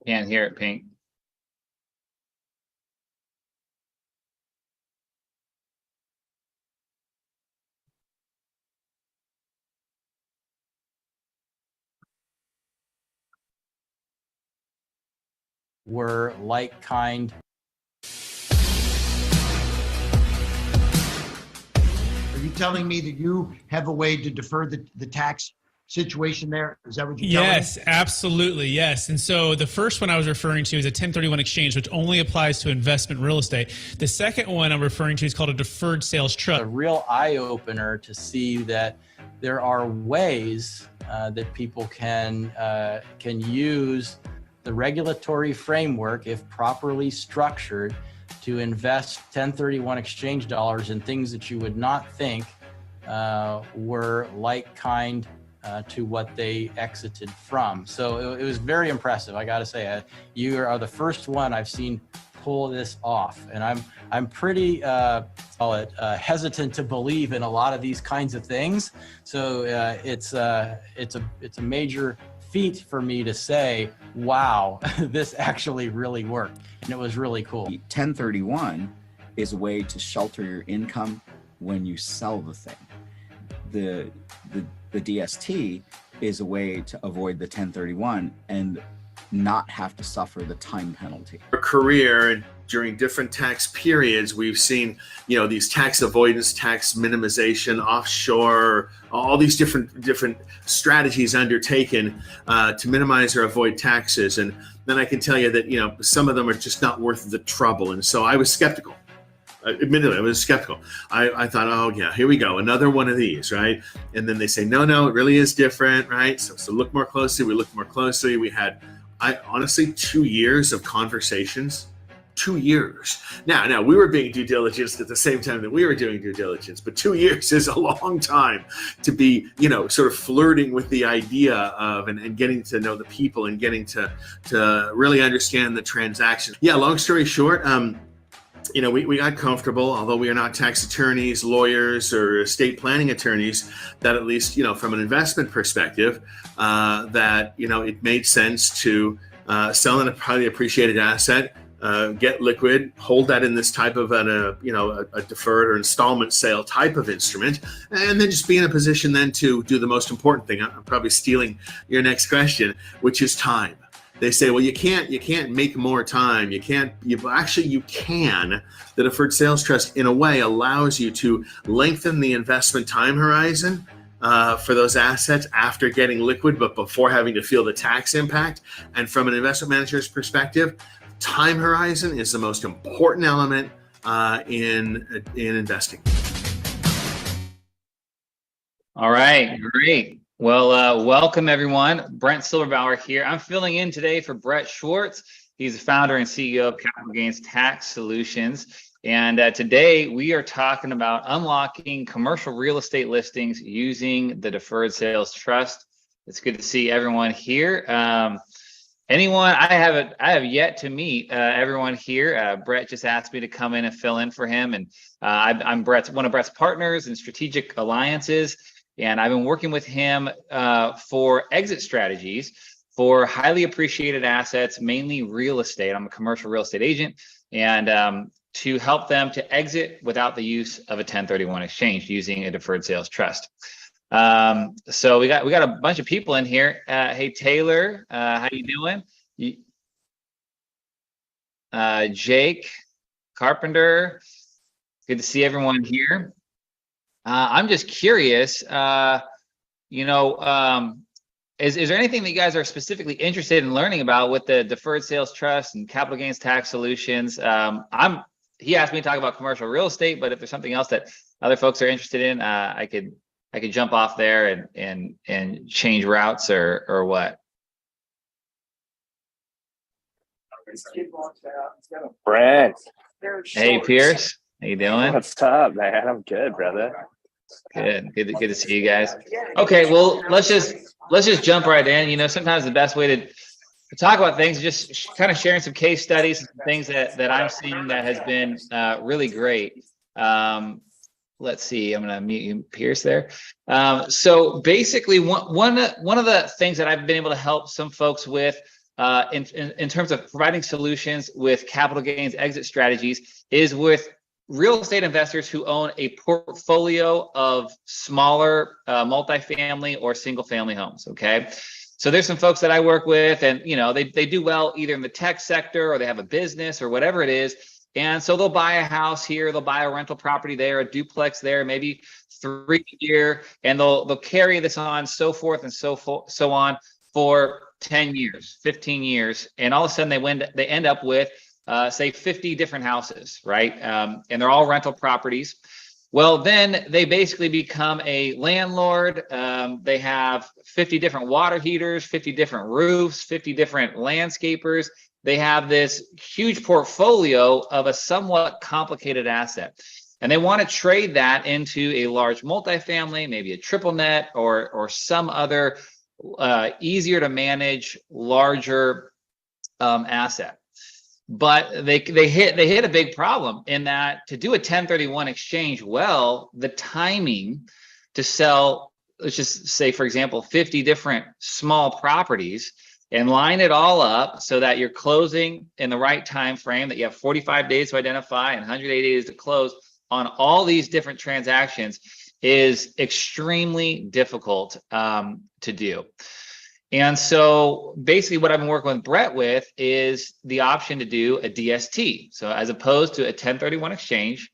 Can't hear it, Pink. Were like kind. Are you telling me that you have a way to defer the tax situation there? Is that what you're telling me? Yes, absolutely. Yes. And so the first one I was referring to is a 1031 exchange, which only applies to investment real estate. The second one I'm referring to is called a deferred sales trust. A real eye opener to see that there are ways that people can use the regulatory framework, if properly structured, to invest 1031 exchange dollars in things that you would not think were like kind to what they exited from. So it was very impressive. I got to say, you are the first one I've seen pull this off, and I'm pretty hesitant to believe in a lot of these kinds of things. So it's a major feat for me to say, wow, this actually really worked, and it was really cool. 1031 is a way to shelter your income when you sell the thing. The DST is a way to avoid the 1031 and not have to suffer the time penalty. Our career and during different tax periods, we've seen, these tax avoidance, tax minimization, offshore, all these different strategies undertaken to minimize or avoid taxes. And then I can tell you that, some of them are just not worth the trouble. And so I was skeptical. Admittedly, I was skeptical. I thought, oh yeah, here we go, another one of these, right? And then they say, no, it really is different, right? So look more closely. We looked more closely. We had, honestly, 2 years of conversations. 2 years. Now we were being due diligence at the same time that we were doing due diligence, but 2 years is a long time to be, sort of flirting with the idea of and getting to know the people and getting to really understand the transaction. Yeah, long story short, we got comfortable, although we are not tax attorneys, lawyers, or estate planning attorneys, that at least, from an investment perspective, that, it made sense to sell a highly appreciated asset, get liquid, hold that in this type of a deferred or installment sale type of instrument, and then just be in a position then to do the most important thing. I'm probably stealing your next question, which is time. They say, well, you can't make more time. You can. The deferred sales trust, in a way, allows you to lengthen the investment time horizon for those assets after getting liquid, but before having to feel the tax impact. And from an investment manager's perspective, time horizon is the most important element in investing. All right, great. Well, welcome everyone. Brent Silberbauer here. I'm filling in today for Brett Schwartz. He's the founder and CEO of Capital Gains Tax Solutions. And today we are talking about unlocking commercial real estate listings using the Deferred Sales Trust. It's good to see everyone here. Anyone, I have yet to meet everyone here. Brett just asked me to come in and fill in for him. And I'm one of Brett's partners in strategic alliances. And I've been working with him for exit strategies for highly appreciated assets, mainly real estate. I'm a commercial real estate agent, and to help them to exit without the use of a 1031 exchange using a deferred sales trust. So we got a bunch of people in here. Hey Taylor, how you doing? Jake Carpenter, good to see everyone here. I'm just curious, is there anything that you guys are specifically interested in learning about with the deferred sales trust and capital gains tax solutions? He asked me to talk about commercial real estate, but if there's something else that other folks are interested in, I could jump off there and change routes or what. Brent. Hey Pierce, how you doing? What's up, man? I'm good, brother. Good to see you guys. Okay, well, let's just jump right in. Sometimes the best way to talk about things is just kind of sharing some case studies and things that I'm seeing that has been really great. Let's see, I'm going to mute you, Pierce, there. So basically, one of the things that I've been able to help some folks with in terms of providing solutions with capital gains exit strategies is with real estate investors who own a portfolio of smaller multifamily or single family homes. Okay. So there's some folks that I work with, and they do well either in the tech sector or they have a business or whatever it is. And so they'll buy a house here, they'll buy a rental property there, a duplex there, maybe 3 year, and they'll carry this on, so forth and so on for 10 years, 15 years. And all of a sudden they end up with say 50 different houses, right? And they're all rental properties. Well, then they basically become a landlord. They have 50 different water heaters, 50 different roofs, 50 different landscapers. They have this huge portfolio of a somewhat complicated asset. And they want to trade that into a large multifamily, maybe a triple net or some other easier to manage, larger asset. But they hit a big problem in that to do a 1031 exchange well, the timing to sell, let's just say, for example, 50 different small properties and line it all up so that you're closing in the right time frame, that you have 45 days to identify and 180 days to close on all these different transactions is extremely difficult to do. And so basically what I've been working with Brett with is the option to do a DST. So as opposed to a 1031 exchange,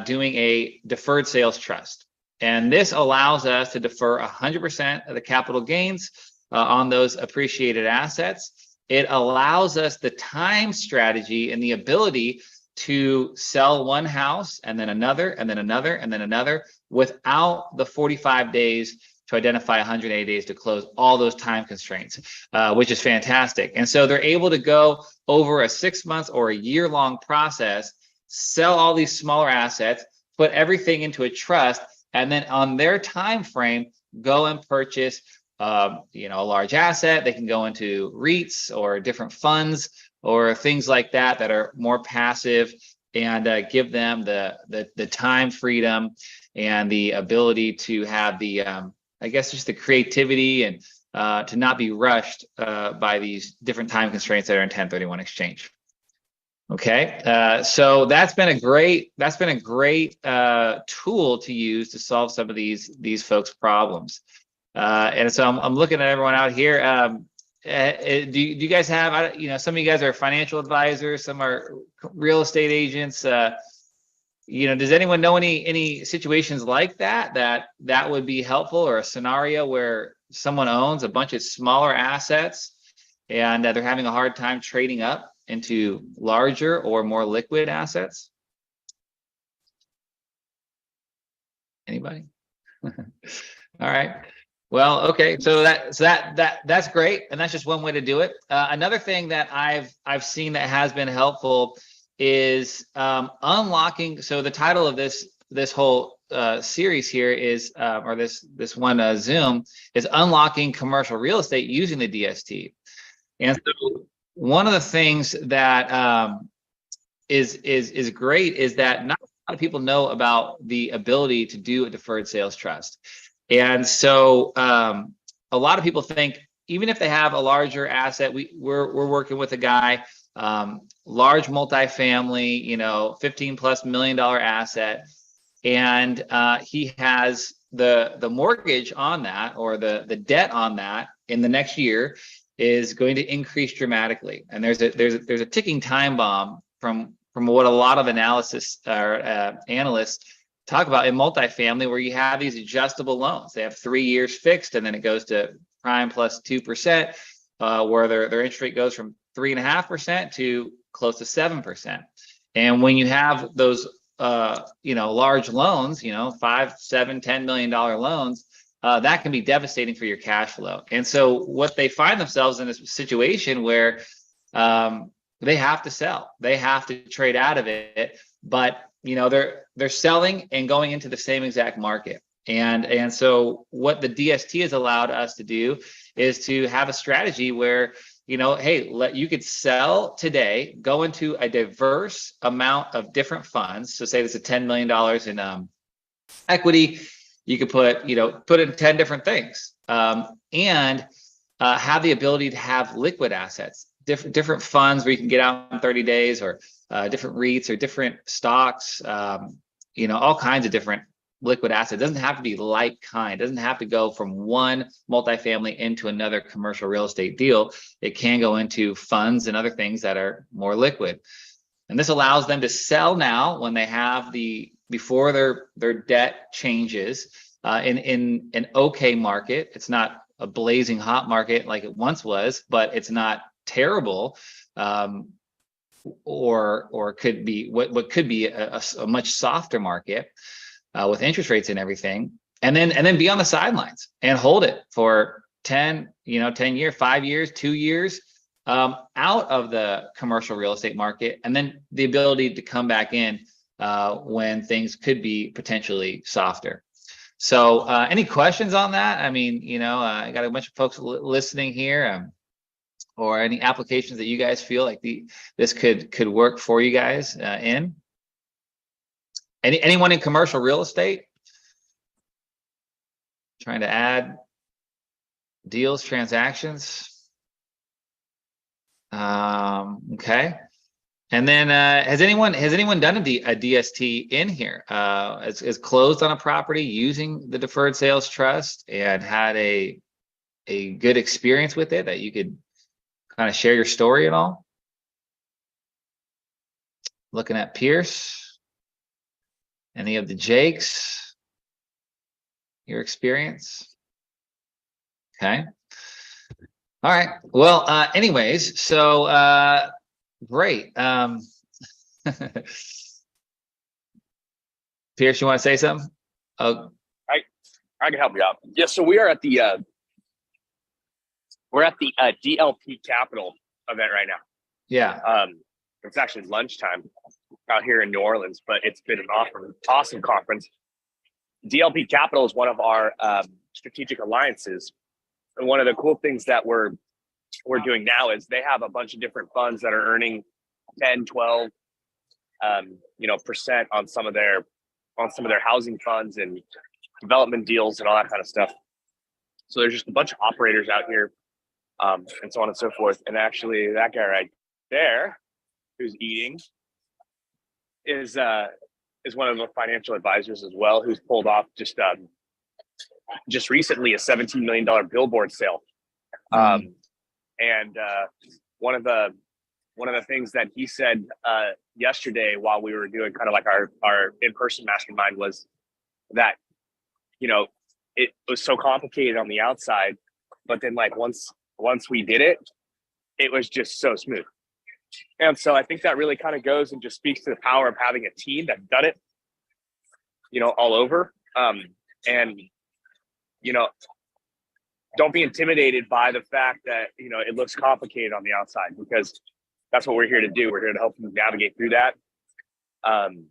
doing a deferred sales trust. And this allows us to defer 100% of the capital gains on those appreciated assets. It allows us the time strategy and the ability to sell one house and then another and then another and then another without the 45 days to identify 180 days to close, all those time constraints, which is fantastic. And so they're able to go over a 6 months or a year-long process, sell all these smaller assets, put everything into a trust, and then on their time frame, go and purchase a large asset. They can go into REITs or different funds or things like that that are more passive and give them the time freedom and the ability to have the I guess just the creativity and to not be rushed by these different time constraints that are in 1031 exchange. Okay, so that's been a great tool to use to solve some of these folks' problems. And so I'm looking at everyone out here. Do you guys have, some of you guys are financial advisors, some are real estate agents. Does anyone know any situations like that would be helpful, or a scenario where someone owns a bunch of smaller assets and they're having a hard time trading up into larger or more liquid assets? Anybody? All right. Well, okay. So that's great, and that's just one way to do it. Another thing that I've seen that has been helpful is unlocking. So the title of this whole series here is, or this one Zoom is unlocking commercial real estate using the DST. And so one of the things that is great is that not a lot of people know about the ability to do a deferred sales trust. And so a lot of people think, even if they have a larger asset, we're working with a guy, large multifamily, $15+ million asset, and he has the mortgage on that, or the debt on that in the next year is going to increase dramatically. And there's a ticking time bomb from what a lot of analysts talk about in multifamily, where you have these adjustable loans. They have 3 years fixed, and then it goes to prime plus 2%, where their interest rate goes from 3.5% to close to 7%. And when you have those large loans, $5, $7, $10 million loans, that can be devastating for your cash flow. And so what they find themselves in is a situation where they have to sell, they have to trade out of it, but they're selling and going into the same exact market. And so what the DST has allowed us to do is to have a strategy where, hey, you could sell today, go into a diverse amount of different funds. So say there's a $10 million in equity, you could put in 10 different things. And have the ability to have liquid assets, different funds where you can get out in 30 days, or different REITs or different stocks, all kinds of different liquid assets. It doesn't have to be like kind. It doesn't have to go from one multifamily into another commercial real estate deal. It can go into funds and other things that are more liquid. And this allows them to sell now when they have before their debt changes in an okay market. It's not a blazing hot market like it once was, but it's not terrible, or could be what could be a much softer market with interest rates and everything. And then be on the sidelines and hold it for 10 years, 5 years, 2 years, out of the commercial real estate market, and then the ability to come back in when things could be potentially softer. So any questions on that? I mean, I got a bunch of folks listening here, or any applications that you guys feel like this could work for you guys in? Anyone in commercial real estate trying to add deals, transactions? Okay. And then has anyone done a DST in here? Is closed on a property using the deferred sales trust and had a good experience with it that you could kind of share your story at all? Looking at Pierce, any of the Jakes, your experience? Okay. All right. Well, anyways, so great. Pierce, you want to say something? Oh, I can help you out. Yeah, so we are at the DLP Capital event right now. yeah. It's actually lunchtime out here in New Orleans, but it's been an awesome conference. DLP Capital is one of our strategic alliances. And one of the cool things that we're doing now is they have a bunch of different funds that are earning 10, 12, percent on some of their housing funds and development deals and all that kind of stuff. So there's just a bunch of operators out here, and so on and so forth. And actually, that guy right there, who's eating, is one of the financial advisors as well, who's pulled off just recently a $17 million billboard sale. And one of the things that he said yesterday while we were doing kind of like our in-person mastermind was that, it was so complicated on the outside, but then like once we did it, it was just so smooth. And so I think that really kind of goes and just speaks to the power of having a team that's done it, all over. And don't be intimidated by the fact that, it looks complicated on the outside, because that's what we're here to do. We're here to help you navigate through that, and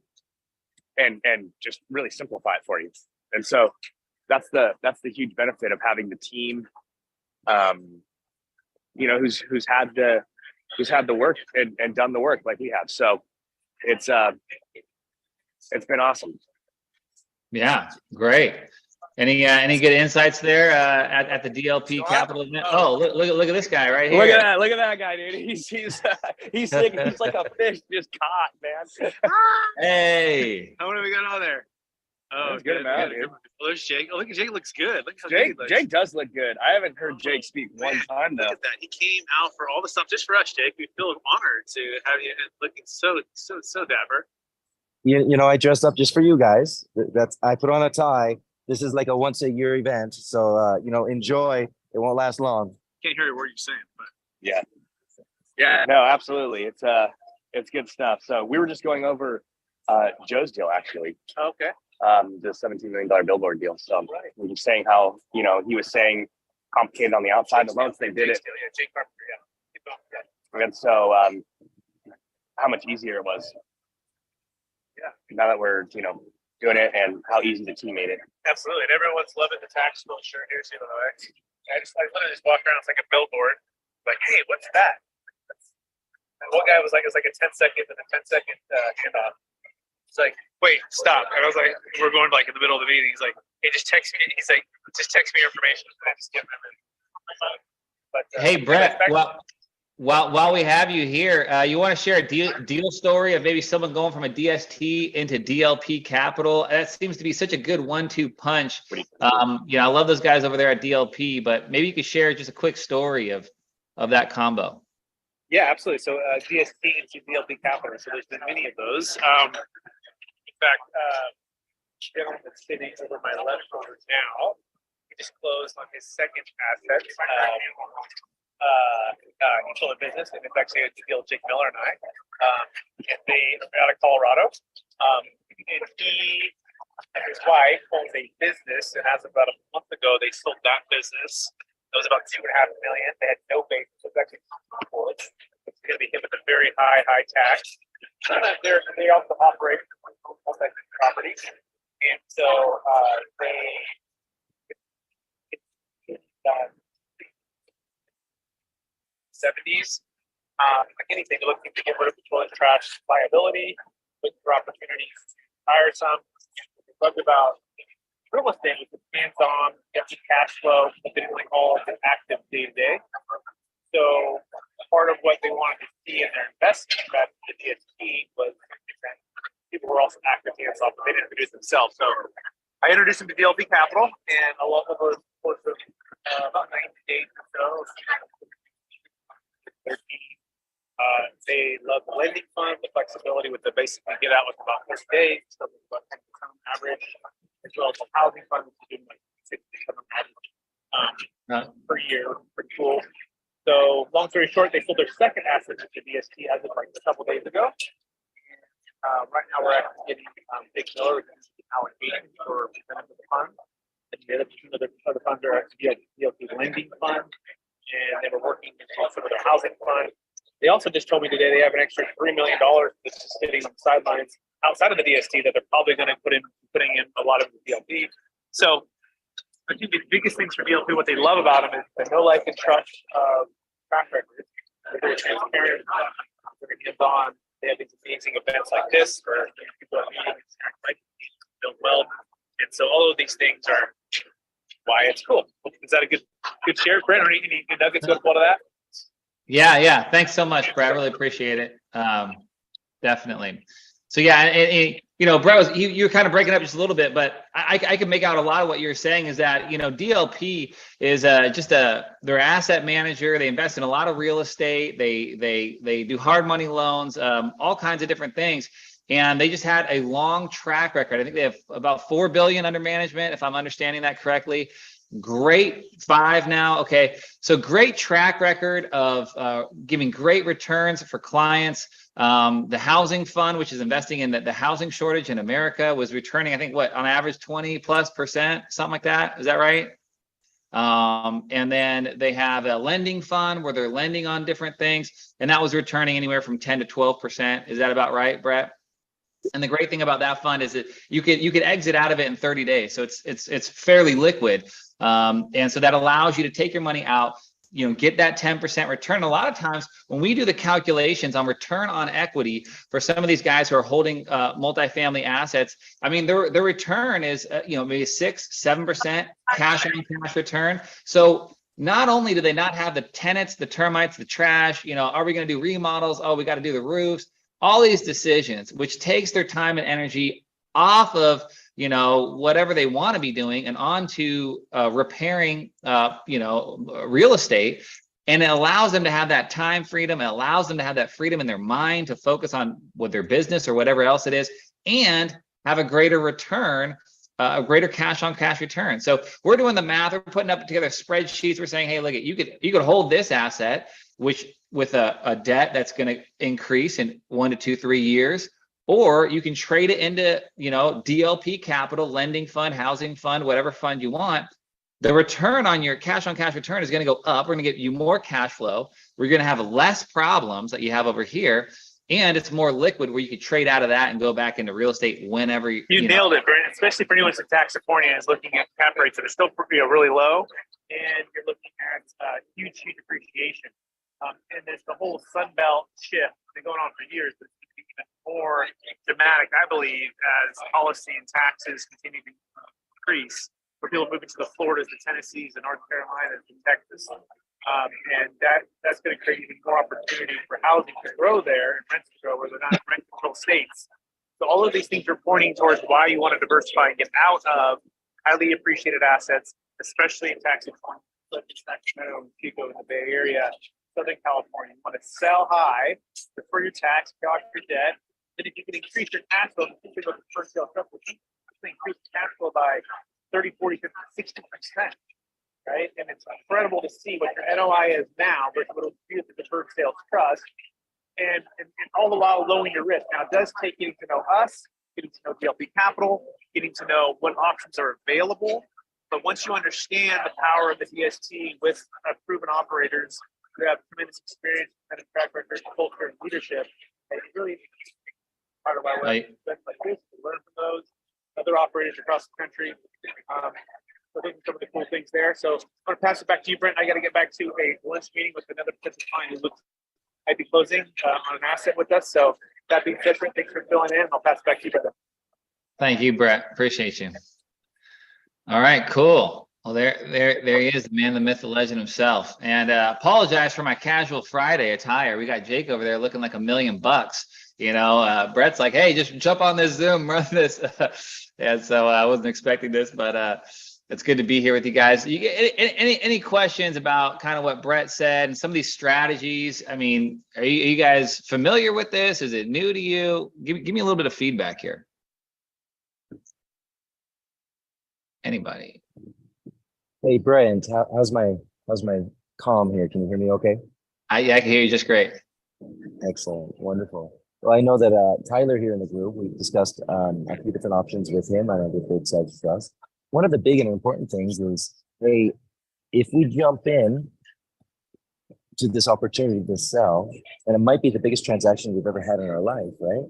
just really simplify it for you. And so that's the huge benefit of having the team, who's had the work and done the work like we have. So it's been awesome. Yeah, great. Any good insights there at the DLP Capital event? Oh, look at this guy right here. Look at that guy, dude. He's sick. He's like a fish just caught, man. Hey, What do we got on there? Oh, That's good, man, dude. Well, there's Jake. Oh, look, Jake looks good. Look how good he looks. Jake does look good. I haven't heard Jake speak one time though. Look at that. He came out for all the stuff just for us, Jake. We feel honored to have you looking so dapper. I dressed up just for you guys. I put on a tie. This is like a once a year event, so enjoy. It won't last long. Can't hear a word you're saying, but Yeah. No, absolutely. It's good stuff. So we were just going over Joe's deal actually. okay. The $17 million billboard deal. So we were just saying how, he was saying complicated on the outside, but once they did it. Jake Carpenter, yeah. And so how much easier it was. Yeah. Now that we're, doing it, and how easy the team made it. Absolutely. And everyone's loving the tactical shirt here too, by the way. I literally just walked around. It's like a billboard. Like, hey, what's that? And one guy was like, it's like a 10-second handoff. It's like, wait, stop. And I was like, we're going like in the middle of the meeting. He's like, hey, just text me. He's like, just text me your information. And I just give him everything. But Hey, Brett, well, while we have you here, you want to share a deal story of maybe someone going from a DST into DLP Capital? That seems to be such a good 1-2 punch. I love those guys over there at DLP, but maybe you could share just a quick story of that combo. Yeah, absolutely. So DST into DLP Capital. So there's been many of those. In fact, gentleman that's sitting over my left shoulder now, he just closed on his second asset. He sold a business, and it's actually a deal Jake Miller and I. And they are out of Colorado. And he and his wife owns a business, and as of about a month ago, they sold that business. It was about $2.5 million. They had no base. It was actually it's going to be hit with a very high tax. They also operate multi properties, and so it's 70s. Like anything, looking to get rid of the toilet trash liability, looking for opportunities to hire some. What we loved about real estate was it's hands-on, get the cash flow, but they didn't like all the active day-to-day. So part of what they wanted to see in their investment at the DST was that people were also active hands-off, but they didn't produce themselves. So I introduced them to DLP Capital, and a lot of those course of about 90 days or so. They love the lending fund, the flexibility with the basically get out with about 30 days, so about 10% average, as well as the housing fund, which is doing like 6 to 7 average per year. Pretty cool. So long story short, they sold their second asset to the DST as of like a couple days ago. Right now we're actually getting Big Miller allocation for percentage of the fund. And the other funds are actually DLP lending fund, and they were working on some of their housing fund. They also just told me today they have an extra $3 million that's just sitting on the sidelines outside of the DST that they're probably going to putting in a lot of the DLP. So I think the biggest things for DLP, what they love about them is the no like and trust track record. They're very transparent. They're hands-on. They have these amazing events like this where people are meeting and build well. And so all of these things are why it's cool. Is that a good share, Brent? Or any nuggets to pull to that? Yeah. Thanks so much, Brett. I really appreciate it. Definitely. So yeah, Brett, you're kind of breaking up just a little bit, but I can make out a lot of what you're saying is that, DLP is they're asset manager. They invest in a lot of real estate. They do hard money loans, all kinds of different things. And they just had a long track record. I think they have about $4 billion under management, if I'm understanding that correctly. Great 5 now. Okay. So great track record of giving great returns for clients. The housing fund, which is investing in the housing shortage in America, was returning, I think, on average 20+%, something like that. Is that right? And then they have a lending fund where they're lending on different things, and that was returning anywhere from 10 to 12%. Is that about right, Brett? And the great thing about that fund is that you could exit out of it in 30 days. So it's fairly liquid. And so that allows you to take your money out, get that 10% return. A lot of times when we do the calculations on return on equity for some of these guys who are holding multifamily assets, I mean, their return is, maybe 6-7% cash on cash return. So not only do they not have the tenants, the termites, the trash, are we going to do remodels? Oh, we got to do the roofs. All these decisions, which takes their time and energy off of, whatever they want to be doing and onto repairing, real estate. And it allows them to have that time freedom. It allows them to have that freedom in their mind to focus on what their business or whatever else it is, and have a greater return, a greater cash on cash return. So we're doing the math. We're putting up together spreadsheets. We're saying, hey, look, you could hold this asset, which with a debt that's going to increase in 1 to 2, 3 years, or you can trade it into, DLP Capital, lending fund, housing fund, whatever fund you want. The return on your cash on cash return is going to go up. We're going to get you more cash flow. We're going to have less problems that you have over here. And it's more liquid where you could trade out of that and go back into real estate whenever you nailed it, Brent. Especially for anyone in California is looking at cap rates that are still really low, and you're looking at huge appreciation. And there's the whole Sun Belt shift been going on for years, but it's even more dramatic, I believe, as policy and taxes continue to increase. For people moving to the Floridas, the Tennessees, the North Carolinas, and Texas, And that's going to create even more opportunity for housing to grow there and rents to grow where they're not in rent control states. So all of these things are pointing towards why you want to diversify and get out of highly appreciated assets, especially in tax exempt, such as Sacramento, Chico, in the Bay Area, Southern California. You want to sell high, defer your tax, pay off your debt. Then if you can increase your cash flow, you can go to first sale trust, you can increase cash flow by 30, 40, 50, 60%. Right? And it's incredible to see what your NOI is now versus what it would be with the deferred sales trust. And all the while lowering your risk. Now, it does take getting to know us, getting to know DLP Capital, getting to know what options are available. But once you understand the power of the DST with proven operators who have tremendous experience and a track record, culture, and leadership, it's really part of why we're events like this, to learn from those other operators across the country. So those are some of the cool things there. So I'm going to pass it back to you, Brent. I got to get back to a lunch meeting with another potential client who looks might be closing on an asset with us. So that being said, Brent, thanks for filling in. I'll pass it back to you, brother. Thank you, Brett. Appreciate you. All right, cool. Well, there he is, the man, the myth, the legend himself. And apologize for my casual Friday attire. We got Jake over there looking like $1 million. You know, Brett's like, hey, just jump on this Zoom, run this. And so I wasn't expecting this, but it's good to be here with you guys. Any questions about kind of what Brett said and some of these strategies? I mean, are you guys familiar with this? Is it new to you? Give me a little bit of feedback here. Anybody? Hey, Brent, how's my comm here? Can you hear me okay? I can hear you just great. Excellent. Wonderful. Well, I know that Tyler here in the group, we've discussed a few different options with him. I know the big side discussed. One of the big and important things is, hey, if we jump in to this opportunity to sell, and it might be the biggest transaction we've ever had in our life, right?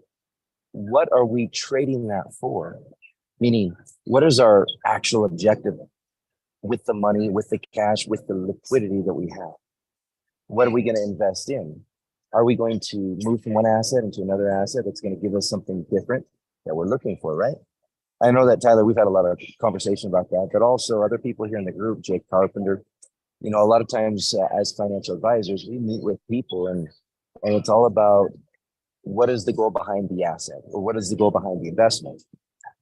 What are we trading that for? Meaning, what is our actual objective with the money, with the cash, with the liquidity that we have? What are we going to invest in? Are we going to move from one asset into another asset that's going to give us something different that we're looking for, right? I know that, Tyler, we've had a lot of conversation about that, but also other people here in the group, Jake Carpenter, you know, a lot of times as financial advisors, we meet with people and it's all about what is the goal behind the asset or what is the goal behind the investment?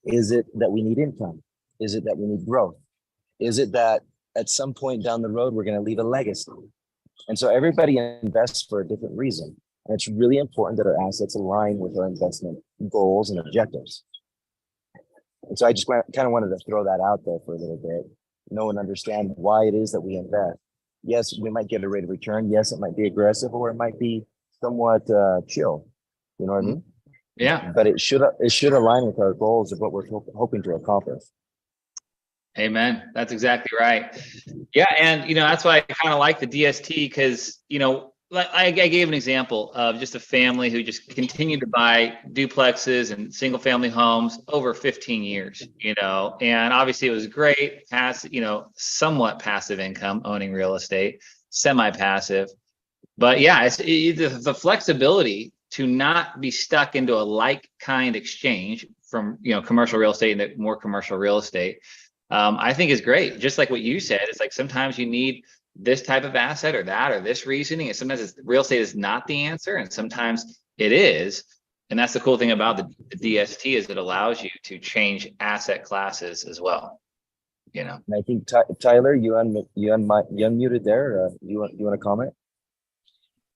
Is it that we need income? Is it that we need growth? Is it that at some point down the road, we're going to leave a legacy? And so everybody invests for a different reason. And it's really important that our assets align with our investment goals and objectives. And so I just kind of wanted to throw that out there for a little bit. Know and understand why it is that we invest. Yes, we might get a rate of return. Yes, it might be aggressive or it might be somewhat chill. You know what I mean? Yeah. But it should align with our goals of what we're hoping to accomplish. Amen. That's exactly right. Yeah. And, you know, that's why I kind of like the DST because, you know, like I gave an example of just a family who just continued to buy duplexes and single family homes over 15 years, you know, and obviously it was great, you know, somewhat passive income owning real estate, semi-passive. But yeah, it's the flexibility to not be stuck into a like kind exchange from, you know, commercial real estate into more commercial real estate. I think is great. Just like what you said, it's like sometimes you need this type of asset or that or this reasoning, and sometimes real estate is not the answer, and sometimes it is. And that's the cool thing about the DST is it allows you to change asset classes as well. You know. And I think Tyler, you unmuted there. You want to comment?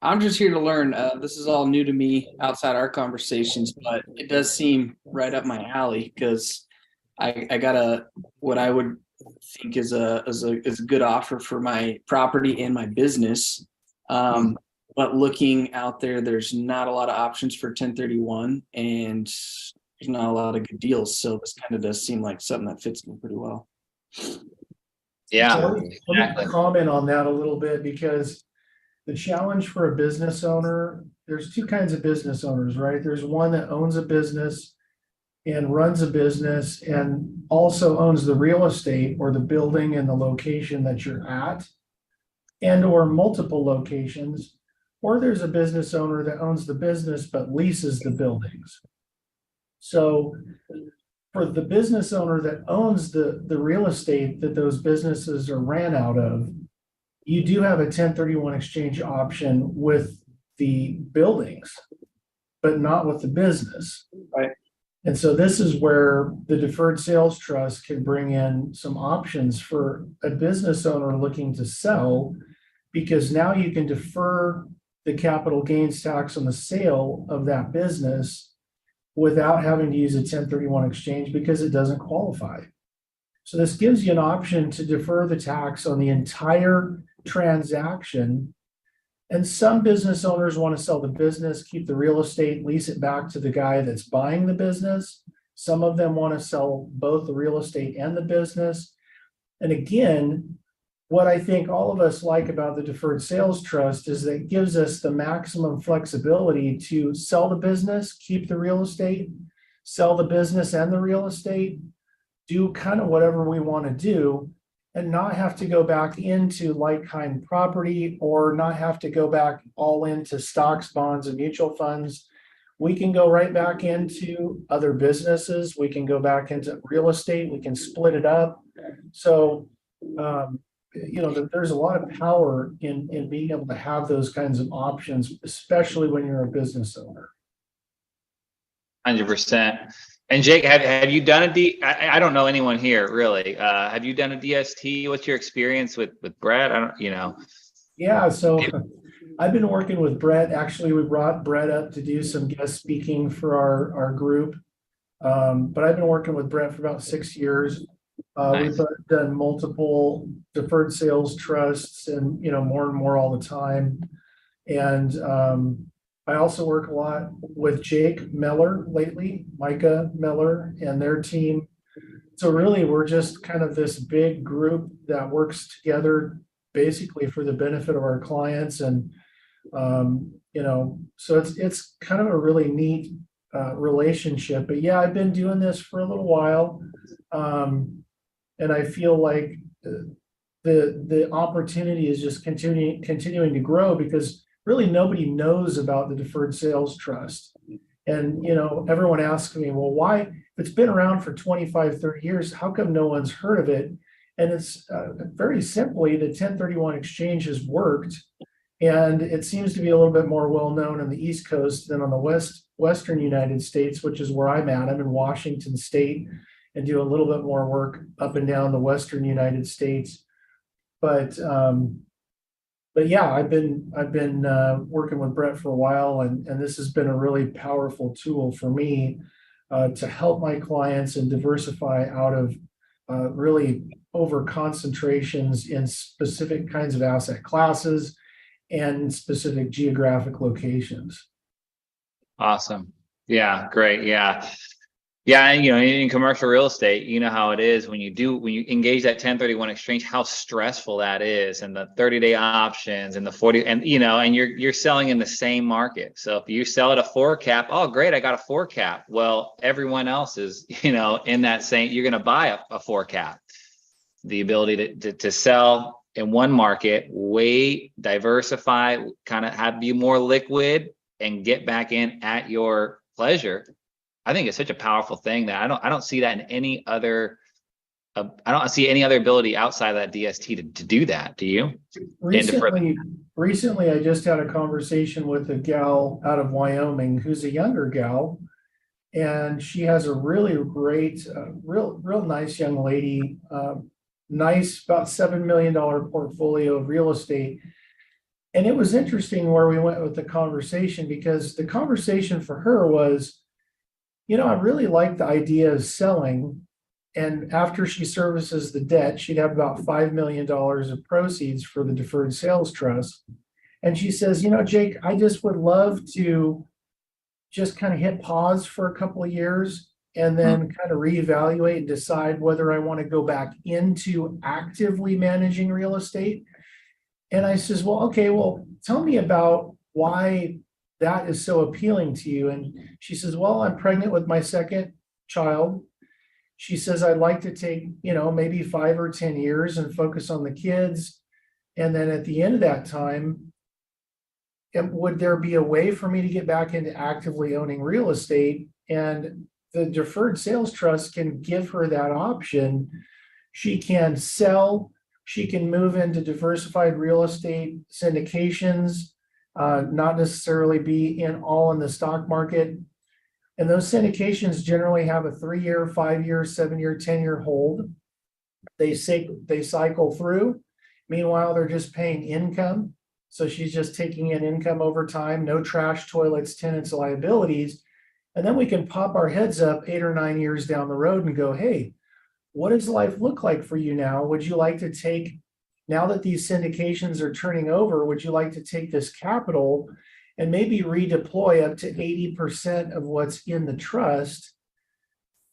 I'm just here to learn. This is all new to me outside our conversations, but it does seem right up my alley because I got what I would think is a good offer for my property and my business. But looking out there, there's not a lot of options for 1031 and there's not a lot of good deals. So this kind of does seem like something that fits me pretty well. Yeah. So let me comment on that a little bit because the challenge for a business owner, there's two kinds of business owners, right? There's one that owns a business and runs a business and also owns the real estate or the building and the location that you're at and or multiple locations, or there's a business owner that owns the business but leases the buildings. So for the business owner that owns the real estate that those businesses are ran out of, you do have a 1031 exchange option with the buildings, but not with the business. Right. And so this is where the deferred sales trust can bring in some options for a business owner looking to sell, because now you can defer the capital gains tax on the sale of that business without having to use a 1031 exchange because it doesn't qualify. So this gives you an option to defer the tax on the entire transaction. And some business owners want to sell the business, keep the real estate, lease it back to the guy that's buying the business. Some of them want to sell both the real estate and the business. And again, what I think all of us like about the deferred sales trust is that it gives us the maximum flexibility to sell the business, keep the real estate, sell the business and the real estate, do kind of whatever we want to do, and not have to go back into like-kind property or not have to go back all into stocks, bonds, and mutual funds. We can go right back into other businesses. We can go back into real estate. We can split it up. So, there's a lot of power in being able to have those kinds of options, especially when you're a business owner. 100%. And Jake, have you done I don't know anyone here really. Have you done a DST? What's your experience with Brett? Yeah, so I've been working with Brett. Actually, we brought Brett up to do some guest speaking for our group. But I've been working with Brett for about 6 years. Nice. We've done multiple deferred sales trusts and more and more all the time. And I also work a lot with Jake Miller lately, Micah Miller and their team. So really, we're just kind of this big group that works together basically for the benefit of our clients. And, so it's kind of a really neat relationship. But yeah, I've been doing this for a little while. And I feel like the opportunity is just continuing to grow because really nobody knows about the deferred sales trust. And, everyone asks me, well, why, if it's been around for 25, 30 years, how come no one's heard of it? And it's very simply, the 1031 exchange has worked. And it seems to be a little bit more well-known on the East Coast than on the Western United States, which is where I'm at. I'm in Washington State and do a little bit more work up and down the Western United States. But yeah, I've been working with Brett for a while, and this has been a really powerful tool for me to help my clients and diversify out of really over concentrations in specific kinds of asset classes and specific geographic locations. Awesome. Yeah, great. Yeah. Yeah, and in commercial real estate, you know how it is when you engage that 1031 exchange, how stressful that is, and the 30-day options and the 40, and and you're selling in the same market. So if you sell at a 4 cap, oh great, I got a 4 cap. Well, everyone else is, in that same, you're going to buy a 4 cap. The ability to sell in one market, wait, diversify, kind of have you more liquid and get back in at your pleasure. I think it's such a powerful thing that I don't see that in any other. I don't see any other ability outside of that DST to do that. Do you? Recently, I just had a conversation with a gal out of Wyoming who's a younger gal, and she has a really great, real nice young lady, nice about $7 million portfolio of real estate. And it was interesting where we went with the conversation, because the conversation for her was, I really like the idea of selling. And after she services the debt, she'd have about $5 million of proceeds for the deferred sales trust. And she says, Jake, I just would love to just kind of hit pause for a couple of years and then kind of reevaluate and decide whether I want to go back into actively managing real estate. And I says, well, okay, well, tell me about why that is so appealing to you. And she says, well, I'm pregnant with my second child. She says, I'd like to take, maybe 5 or 10 years and focus on the kids. And then at the end of that time, would there be a way for me to get back into actively owning real estate? And the deferred sales trust can give her that option. She can sell She can move into diversified real estate syndications, not necessarily be all in the stock market. And those syndications generally have a 3-year, 5-year, 7-year, 10-year hold. They cycle through. Meanwhile, they're just paying income. So she's just taking in income over time, no trash, toilets, tenants, liabilities. And then we can pop our heads up 8 or 9 years down the road and go, hey, what does life look like for you now? Would you like to take, now that these syndications are turning over, would you like to take this capital and maybe redeploy up to 80% of what's in the trust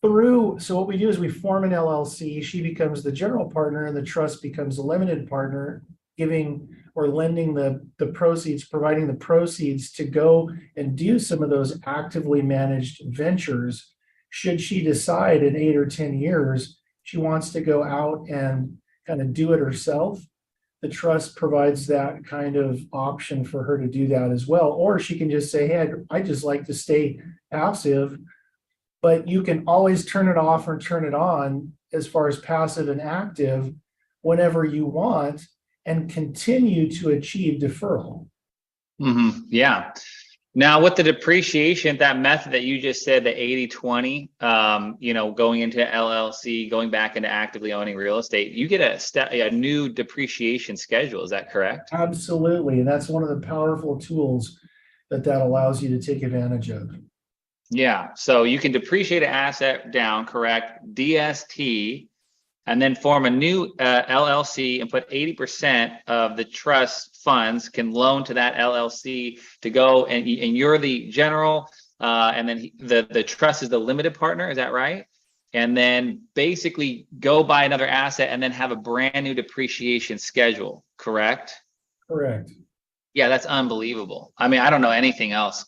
through? So what we do is we form an LLC. She becomes the general partner and the trust becomes a limited partner, giving or lending the proceeds, providing the proceeds to go and do some of those actively managed ventures. Should she decide in 8 or 10 years, she wants to go out and kind of do it herself, the trust provides that kind of option for her to do that as well. Or she can just say, hey, I just like to stay passive, but you can always turn it off or turn it on as far as passive and active whenever you want and continue to achieve deferral. Mm-hmm. Yeah. Now with the depreciation, that method that you just said, the 80-20, going into LLC, going back into actively owning real estate, you get a new depreciation schedule. Is that correct? Absolutely. And that's one of the powerful tools that allows you to take advantage of. Yeah. So you can depreciate an asset down, correct? DST, and then form a new LLC and put 80% of the trust funds can loan to that LLC to go, and you're the general, and then the trust is the limited partner. Is that right? And then basically go buy another asset and then have a brand new depreciation schedule, correct? Correct. Yeah, that's unbelievable. I mean, I don't know anything else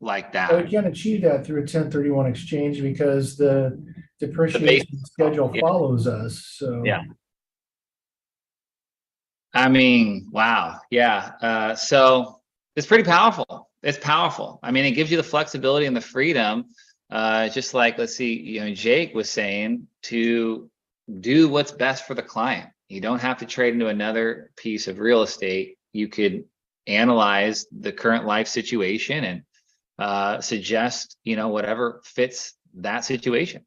like that. But we can't achieve that through a 1031 exchange because the depreciation schedule follows us. So yeah. I mean, wow. Yeah. So it's pretty powerful. It's powerful. I mean, it gives you the flexibility and the freedom, just like, let's see, Jake was saying, to do what's best for the client. You don't have to trade into another piece of real estate. You could analyze the current life situation and suggest, whatever fits that situation.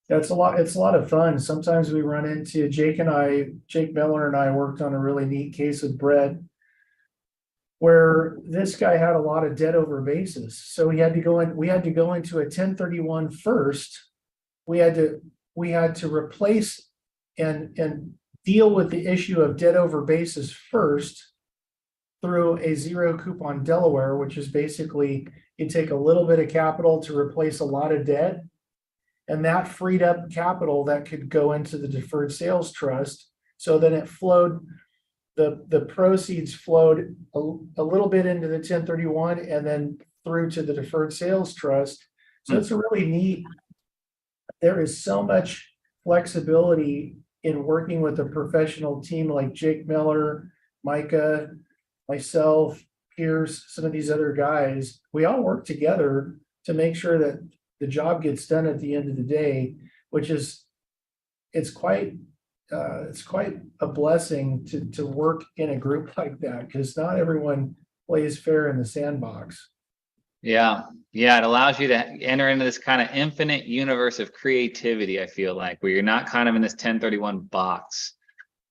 It's a lot of fun. Sometimes we run into Jake Miller and I worked on a really neat case with Brett where this guy had a lot of debt over basis. So we had to go into a 1031 first. We had to replace and deal with the issue of debt over basis first through a zero coupon Delaware, which is basically you take a little bit of capital to replace a lot of debt. And that freed up capital that could go into the deferred sales trust. So then it flowed, the proceeds flowed a little bit into the 1031 and then through to the deferred sales trust. So it's a really neat, there is so much flexibility in working with a professional team like Jake Miller, Micah, myself, Pierce, some of these other guys. We all work together to make sure that the job gets done at the end of the day, which is, it's quite a blessing to work in a group like that, because not everyone plays fair in the sandbox. Yeah. It allows you to enter into this kind of infinite universe of creativity, I feel like, where you're not kind of in this 1031 box,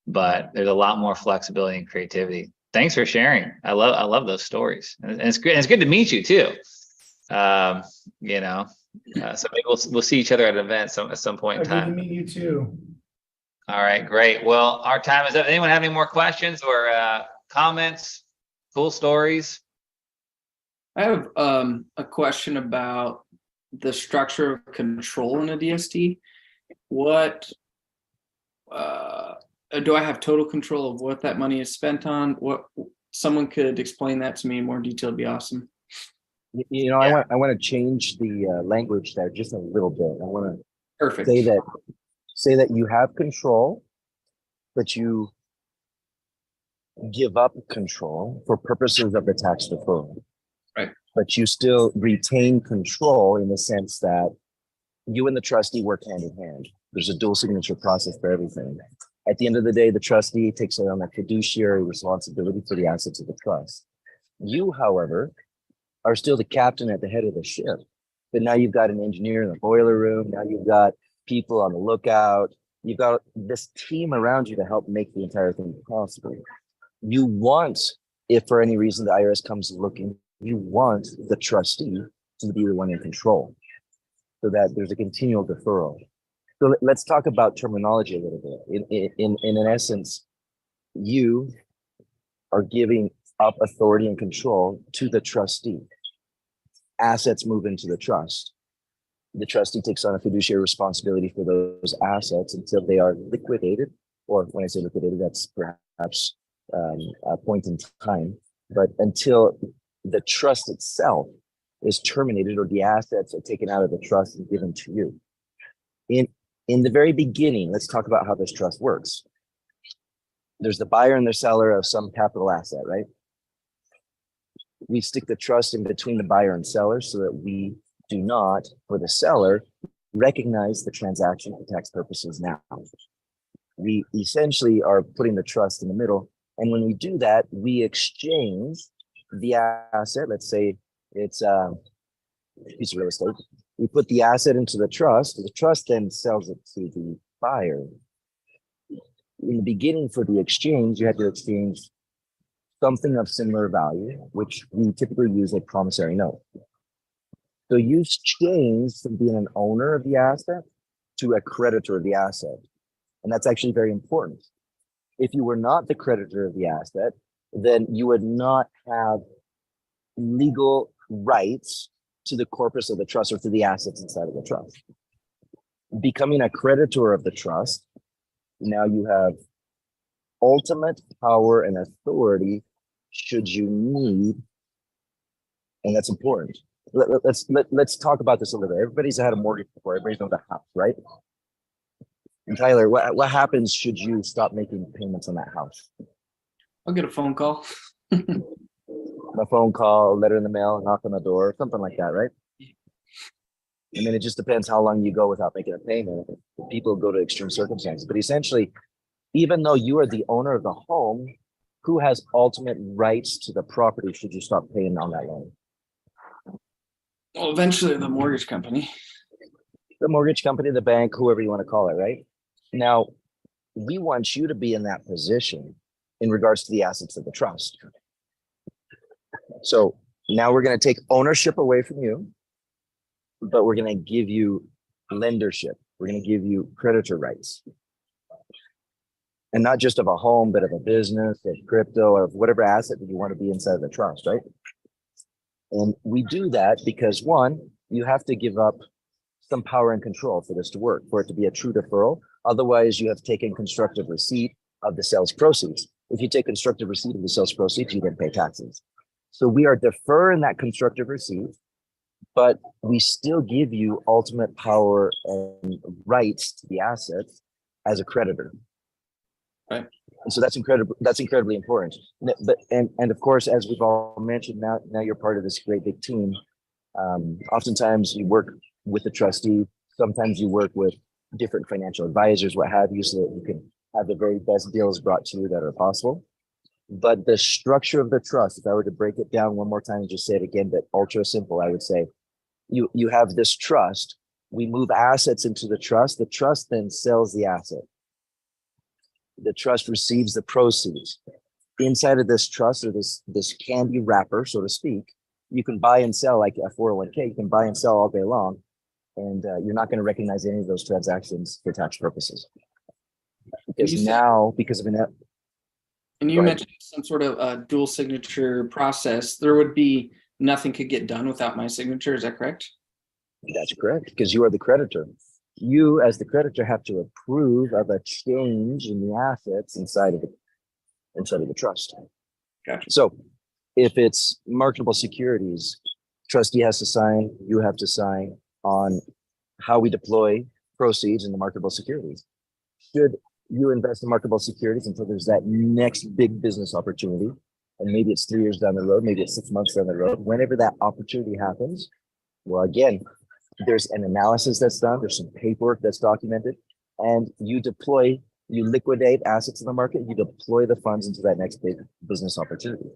but there's a lot more flexibility and creativity. Thanks for sharing. I love those stories. And it's good. It's good to meet you too. So maybe we'll see each other at an event at some point in time. Good to meet you too. All right, great. Well, our time is up. Anyone have any more questions or comments? Cool stories? I have a question about the structure of control in a DST. What do I have total control of what that money is spent on? What someone could explain that to me in more detail would be awesome. Yeah. I want to change the language there just a little bit. I want to say that you have control, but you give up control for purposes of the tax deferral. Right. But you still retain control in the sense that you and the trustee work hand in hand. There's a dual signature process for everything. At the end of the day, the trustee takes on that fiduciary responsibility for the assets of the trust. You, however, are still the captain at the head of the ship. But now you've got an engineer in the boiler room. Now you've got people on the lookout. You've got this team around you to help make the entire thing possible. You want, if for any reason the IRS comes looking, you want the trustee to be the one in control so that there's a continual deferral. So let's talk about terminology a little bit. In essence, you are giving up authority and control to the trustee. Assets move into the trust. The trustee takes on a fiduciary responsibility for those assets until they are liquidated, or when I say liquidated, that's perhaps a point in time, but until the trust itself is terminated or the assets are taken out of the trust and given to you. In the very beginning, let's talk about how this trust works. There's the buyer and the seller of some capital asset, right? We stick the trust in between the buyer and seller so that we do not, for the seller, recognize the transaction for tax purposes now. We essentially are putting the trust in the middle. And when we do that, we exchange the asset. Let's say it's a piece of real estate. We put the asset into the trust then sells it to the buyer. In the beginning for the exchange, you had to exchange something of similar value, which we typically use a promissory note. So you change from being an owner of the asset to a creditor of the asset. And that's actually very important. If you were not the creditor of the asset, then you would not have legal rights to the corpus of the trust or to the assets inside of the trust. Becoming a creditor of the trust, now you have ultimate power and authority should you need, and that's important. Let's talk about this a little bit. Everybody's had a mortgage before. Everybody's known the house, right? And Tyler, what happens should you stop making payments on that house? I'll get a phone call. A phone call, letter in the mail, a knock on the door, something like that, right? And then it just depends how long you go without making a payment. People go to extreme circumstances. But essentially, even though you are the owner of the home, who has ultimate rights to the property should you stop paying on that loan? Well, eventually the mortgage company. The mortgage company, the bank, whoever you want to call it, right? Now, we want you to be in that position in regards to the assets of the trust. So now we're going to take ownership away from you, but we're going to give you lendership. We're going to give you creditor rights. And not just of a home, but of a business, of crypto, of whatever asset that you want to be inside of the trust, right? And we do that because one, you have to give up some power and control for this to work, for it to be a true deferral. Otherwise, you have taken constructive receipt of the sales proceeds. If you take constructive receipt of the sales proceeds, you then pay taxes. So we are deferring that constructive receipt, but we still give you ultimate power and rights to the assets as a creditor. Right. And so that's incredibly important. But and of course, as we've all mentioned, now you're part of this great big team. Oftentimes you work with the trustee. Sometimes you work with different financial advisors, what have you, so that you can have the very best deals brought to you that are possible. But the structure of the trust, if I were to break it down one more time and just say it again, but ultra simple, I would say you have this trust. We move assets into the trust. The trust then sells the asset. The trust receives the proceeds. Inside of this trust, or this candy wrapper, so to speak, you can buy and sell like a 401k. You can buy and sell all day long, and you're not going to recognize any of those transactions for tax purposes. Because now, because of an and you mentioned some sort of dual signature process, there would be nothing could get done without my signature. Is that correct? That's correct, because you are the creditor. You, as the creditor, have to approve of a change in the assets inside of the trust. Gotcha. So, if it's marketable securities, trustee has to sign. You have to sign on how we deploy proceeds in the marketable securities. Should you invest in marketable securities until there's that next big business opportunity, and maybe it's 3 years down the road, maybe it's 6 months down the road, whenever that opportunity happens, well, again, there's an analysis that's done, there's some paperwork that's documented, and you deploy You liquidate assets in the market, you deploy the funds into that next big business opportunity.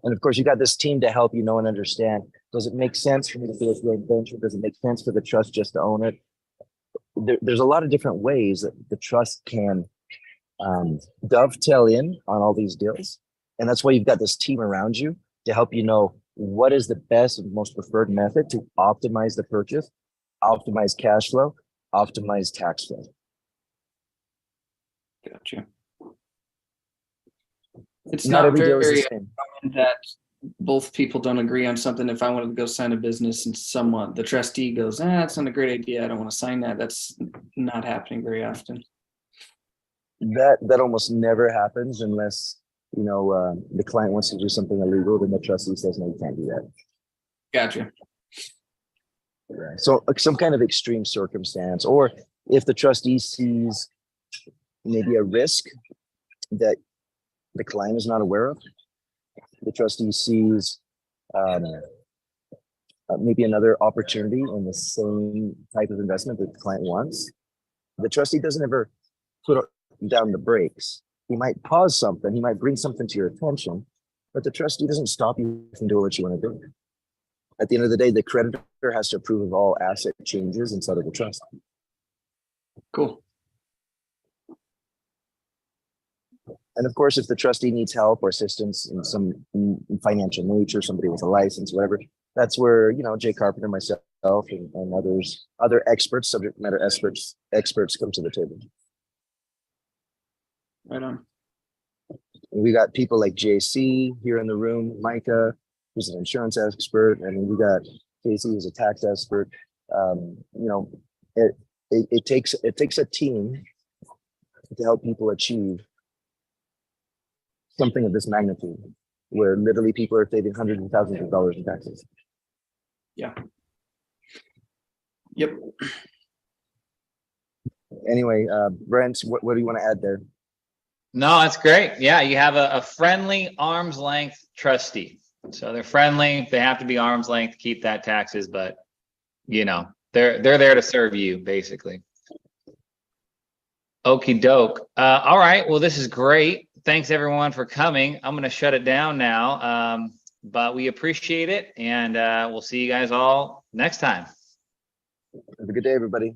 And of course, you got this team to help you know and understand. Does it make sense for me to do a joint venture? Does it make sense for the trust just to own it? There's a lot of different ways that the trust can dovetail in on all these deals. And that's why you've got this team around you to help you know what is the best and most preferred method to optimize the purchase, optimize cash flow, optimize tax flow. Gotcha. It's Not not every deal is the very same. common that both people don't agree on something. If I wanted to go sign a business and the trustee goes, that's not a great idea, I don't want to sign that. That's not happening very often. That almost never happens unless, you know, the client wants to do something illegal, then the trustee says, no, you can't do that. Gotcha. So some kind of extreme circumstance, or if the trustee sees maybe a risk that the client is not aware of, the trustee sees maybe another opportunity in the same type of investment that the client wants, the trustee doesn't ever put down the brakes. He might pause something, he might bring something to your attention, but the trustee doesn't stop you from doing what you want to do. At the end of the day, the creditor has to approve of all asset changes inside of the trust. Cool. And of course, if the trustee needs help or assistance in some financial nature, somebody with a license, whatever, that's where, you know, Jay Carpenter, myself, and other experts, subject matter experts come to the table. Right on. We got people like JC here in the room, Micah, who's an insurance expert, and we got Casey, who's a tax expert. You know, it takes a team to help people achieve something of this magnitude, where literally people are saving hundreds of thousands of dollars in taxes. Yeah. Yep. Anyway, Brent, what do you want to add there? No, that's great. Yeah, you have a friendly arm's length trustee. So they're friendly. They have to be arm's length to keep that taxes, but you know, they're there to serve you, basically. Okie doke. All right. Well, this is great. Thanks everyone for coming. I'm going to shut it down now. But we appreciate it, and we'll see you guys all next time. Have a good day, everybody.